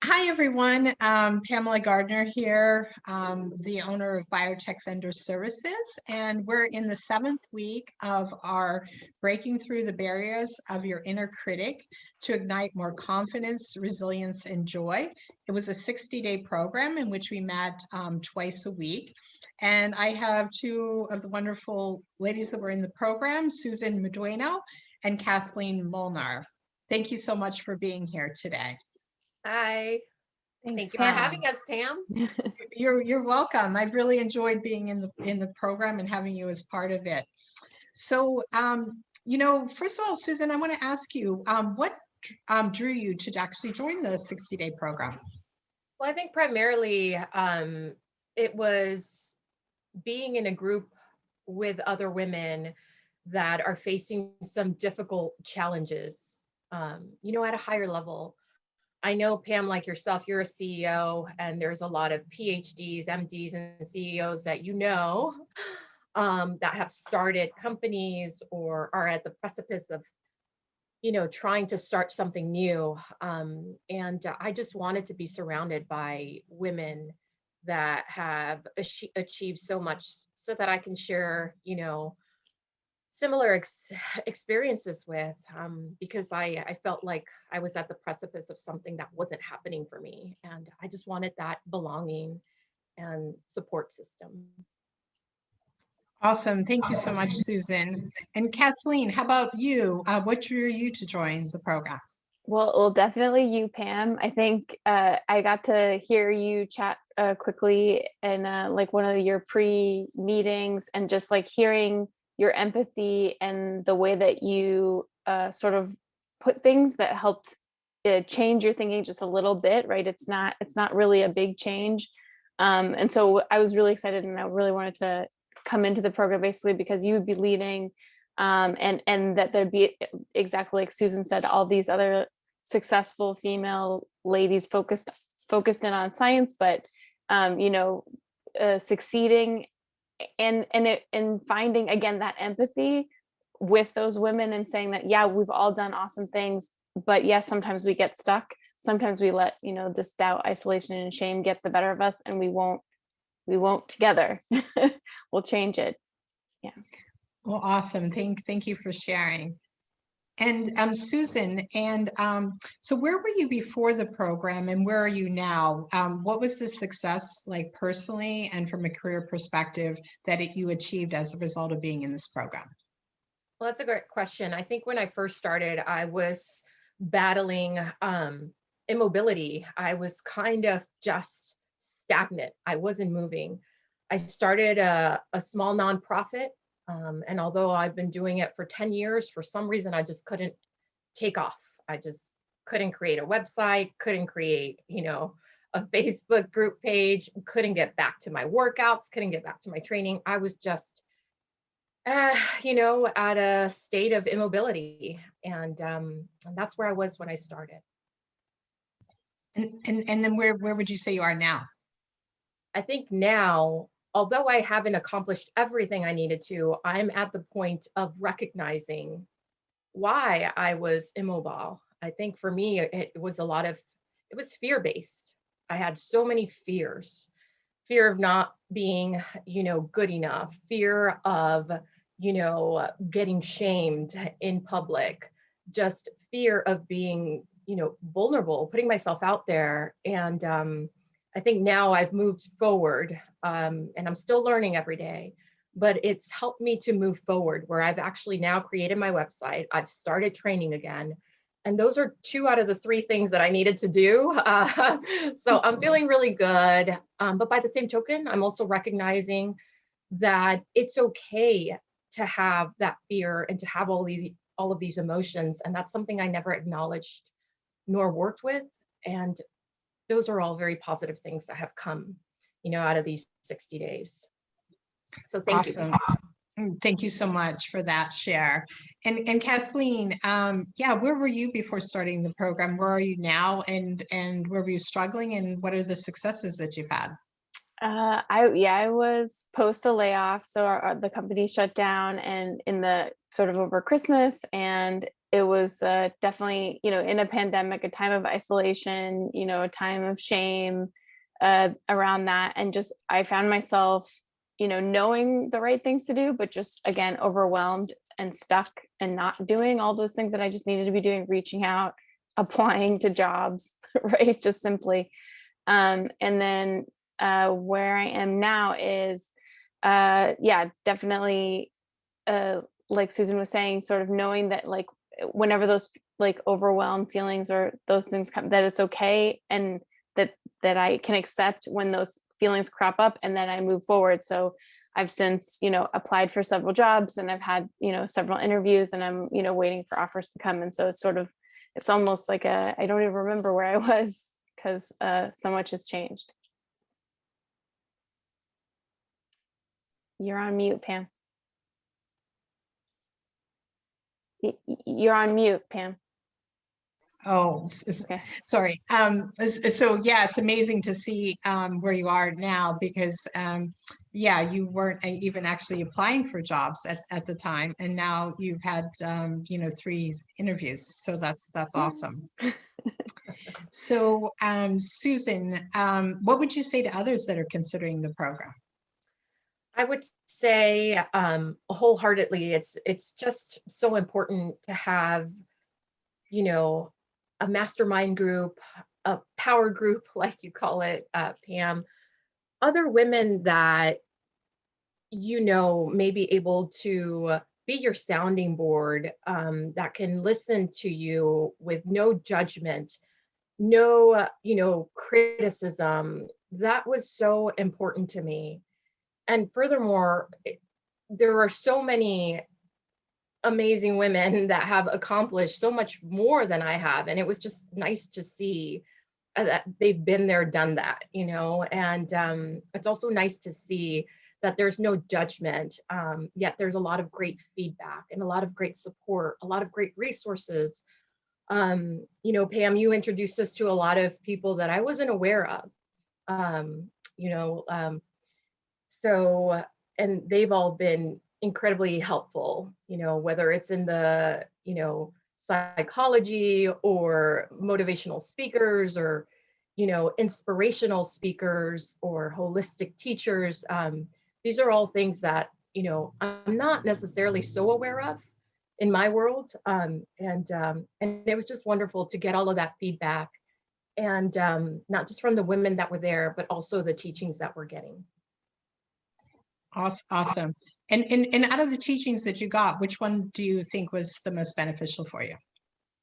Hi, everyone. Pamela Gardner here, the owner of Biotech Vendor Services, and we're in the 7th week of our Breaking Through the Barriers of Your Inner Critic to Ignite More Confidence, Resilience, and Joy. It was a 60-day program in which we met twice a week. And I have two of the wonderful ladies that were in the program, Susan Medueno and Kathleen Molnar. Thank you so much for being here today. Hi. Thanks, Thank you for having us, Pam. You're welcome. I've really enjoyed being in the program and having you as part of it. So, first of all, Susan, I want to ask you, what drew you to actually join the 60-day program? Well, I think primarily it was being in a group with other women that are facing some difficult challenges, at a higher level. I know, Pam, like yourself, you're a CEO, and there's a lot of PhDs, MDs, and CEOs that that have started companies or are at the precipice of, trying to start something new. And I just wanted to be surrounded by women that have achieved so much so that I can share, similar experiences with, because I felt like I was at the precipice of something that wasn't happening for me. And I just wanted that belonging and support system. Awesome. Thank you so much, Susan. And Kathleen, how about you? What drew you to join the program? Well, definitely you, Pam. I think I got to hear you chat quickly in like one of your pre-meetings, and just like hearing your empathy and the way that you sort of put things that helped change your thinking just a little bit, right? It's not really a big change. And so I was really excited, and I really wanted to come into the program basically because you would be leading, and that there'd be, exactly like Susan said, all these other successful female ladies focused in on science, but succeeding and finding again that empathy with those women, and saying that, yeah, we've all done awesome things, but yes, sometimes we get stuck. Sometimes we let this doubt, isolation, and shame get the better of us, and we won't together. We'll change it. Yeah. Well, awesome. Thank you for sharing. And Susan, and so where were you before the program, and where are you now? What was the success like personally and from a career perspective that you achieved as a result of being in this program? Well, that's a great question. I think when I first started, I was battling immobility. I was kind of just stagnant. I wasn't moving. I started a small nonprofit. And although I've been doing it for 10 years, for some reason, I just couldn't take off. I just couldn't create a website, couldn't create, a Facebook group page, couldn't get back to my workouts, couldn't get back to my training. I was just, at a state of immobility. And that's where I was when I started. And then where would you say you are now? I think now, although I haven't accomplished everything I needed to, I'm at the point of recognizing why I was immobile. I think for me, it was fear-based. I had so many fears: fear of not being, good enough, fear of, getting shamed in public, just fear of being, vulnerable, putting myself out there. And I think now I've moved forward, and I'm still learning every day, but it's helped me to move forward, where I've actually now created my website. I've started training again. And those are 2 out of the 3 things that I needed to do. So I'm feeling really good. But by the same token, I'm also recognizing that it's okay to have that fear and to have all of these emotions. And that's something I never acknowledged nor worked with. And those are all very positive things that have come, out of these 60 days. So thank you. Thank you so much for that share. And Kathleen, where were you before starting the program? Where are you now? And where were you struggling? And what are the successes that you've had? I was post a layoff. So the company shut down, and in the sort of over Christmas, and it was definitely, you know, in a pandemic, a time of isolation, you know, a time of shame around that. And just, I found myself, you know, knowing the right things to do, but just again, overwhelmed and stuck and not doing all those things that I just needed to be doing, reaching out, applying to jobs, right? Just simply. And then where I am now is, yeah, definitely, like Susan was saying, sort of knowing that like whenever those like overwhelmed feelings or those things come, that it's okay, and that I can accept when those feelings crop up, and then I move forward. So I've since, you know, applied for several jobs, and I've had, you know, several interviews, and I'm, you know, waiting for offers to come. And so it's sort of, it's almost like a, I don't even remember where I was, because so much has changed. You're on mute, Pam. You're on mute, Pam. Oh, Okay. sorry. So yeah, it's amazing to see where you are now, because yeah, you weren't even actually applying for jobs at the time, and now you've had you know, 3 interviews. So that's awesome. So Susan, what would you say to others that are considering the program? I would say wholeheartedly, it's just so important to have, you know, a mastermind group, a power group, like you call it, Pam, other women that, you know, may be able to be your sounding board, that can listen to you with no judgment, no, you know, criticism. That was so important to me. And furthermore, there are so many amazing women that have accomplished so much more than I have. And it was just nice to see that they've been there, done that, you know. And it's also nice to see that there's no judgment, yet there's a lot of great feedback and a lot of great support, a lot of great resources. You know, Pam, you introduced us to a lot of people that I wasn't aware of, you know, so, and they've all been incredibly helpful, you know, whether it's in the, you know, psychology or motivational speakers or, you know, inspirational speakers or holistic teachers. These are all things that, you know, I'm not necessarily so aware of in my world. And it was just wonderful to get all of that feedback, and not just from the women that were there, but also the teachings that we're getting. Awesome. And out of the teachings that you got, which one do you think was the most beneficial for you?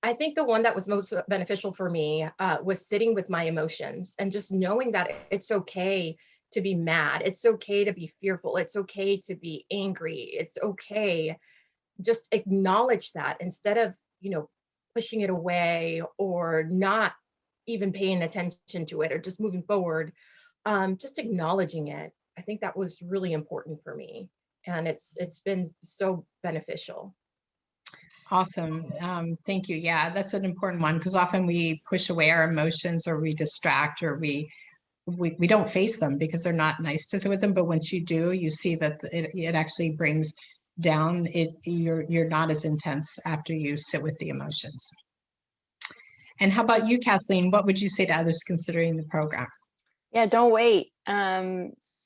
I think the one that was most beneficial for me was sitting with my emotions and just knowing that it's okay to be mad. It's okay to be fearful. It's okay to be angry. It's okay. Just acknowledge that instead of, you know, pushing it away or not even paying attention to it or just moving forward. Just acknowledging it. I think that was really important for me. And it's been so beneficial. Awesome. Thank you. Yeah, that's an important one, because often we push away our emotions, or we distract, or we don't face them because they're not nice to sit with them. But once you do, you see that it actually brings down it. You're not as intense after you sit with the emotions. And how about you, Kathleen? What would you say to others considering the program? Yeah, don't wait.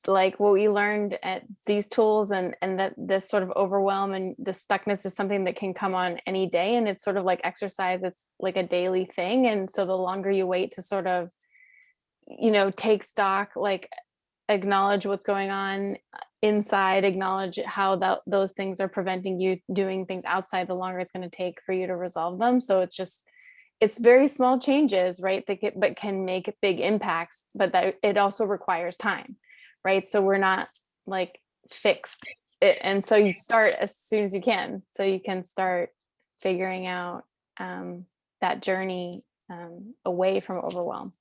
Like what we learned at these tools, and that this sort of overwhelm and the stuckness is something that can come on any day, and it's sort of like exercise. It's like a daily thing. And so the longer you wait to sort of, you know, take stock, like acknowledge what's going on inside, acknowledge how those things are preventing you doing things outside, the longer it's going to take for you to resolve them. So it's very small changes, right? But can make big impacts, but that it also requires time, right? So we're not like fixed. And so you start as soon as you can, so you can start figuring out that journey away from overwhelm.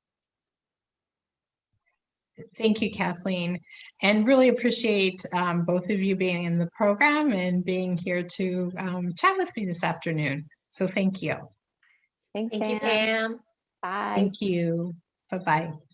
Thank you, Kathleen, and really appreciate both of you being in the program and being here to chat with me this afternoon. So thank you. Thanks, Thank you, Pam. Pam. Bye. Thank you. Bye-bye.